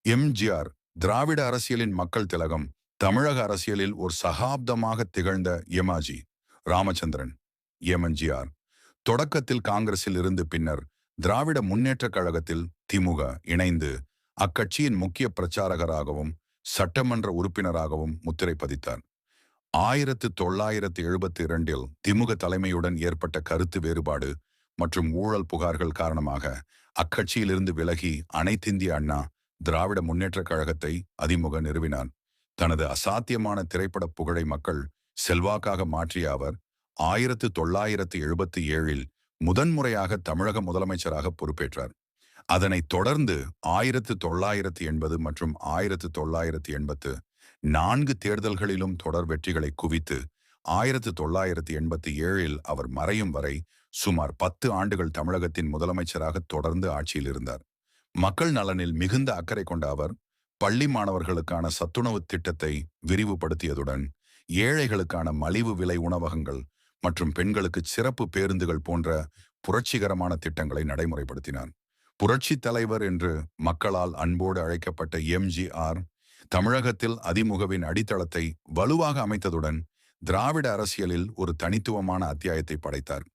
எம்ஜிஆர் திராவிட அரசியலின் மக்கள் திலகம். தமிழக அரசியலில் ஒரு சகாப்தமாக திகழ்ந்த எம்ஜி ராமச்சந்திரன். எம்ஜிஆர் தொடக்கத்தில் காங்கிரஸில் இருந்து பின்னர் திராவிட முன்னேற்றக் கழகத்தில் திமுக இணைந்து அக்கட்சியின் முக்கிய பிரச்சாரகராகவும் சட்டமன்ற உறுப்பினராகவும் முத்திரை பதித்தார். 1972 திமுக தலைமையுடன் ஏற்பட்ட கருத்து வேறுபாடு மற்றும் ஊழல் புகார்கள் காரணமாக அக்கட்சியிலிருந்து விலகி அனைத்திந்திய அண்ணா திராவிட முன்னேற்றக் கழகத்தை அதிமுக நிறுவினார். தனது அசாத்தியமான திரைப்பட புகழை மக்கள் செல்வாக்காக மாற்றிய அவர் 1977 முதன்முறையாக தமிழக முதலமைச்சராக பொறுப்பேற்றார். அதனைத் தொடர்ந்து 1980 மற்றும் 1984 தேர்தல்களிலும் தொடர் வெற்றிகளை குவித்து 1987 அவர் மறையும் வரை சுமார் 10 ஆண்டுகள் தமிழகத்தின் முதலமைச்சராக தொடர்ந்து ஆட்சியில் இருந்தார். மக்கள் நலனில் மிகுந்த அக்கறை கொண்ட அவர் பள்ளி மாணவர்களுக்கான சத்துணவு திட்டத்தை விரிவுபடுத்தியதுடன் ஏழைகளுக்கான மலிவு விலை உணவகங்கள் மற்றும் பெண்களுக்கு சிறப்பு பேருந்துகள் போன்ற புரட்சிகரமான திட்டங்களை நடைமுறைப்படுத்தினார். புரட்சி தலைவர் என்று மக்களால் அன்போடு அழைக்கப்பட்ட எம்ஜிஆர் தமிழகத்தில் அதிமுகவின் அடித்தளத்தை வலுவாக அமைத்ததுடன் திராவிட அரசியலில் ஒரு தனித்துவமான அத்தியாயத்தை படைத்தார்.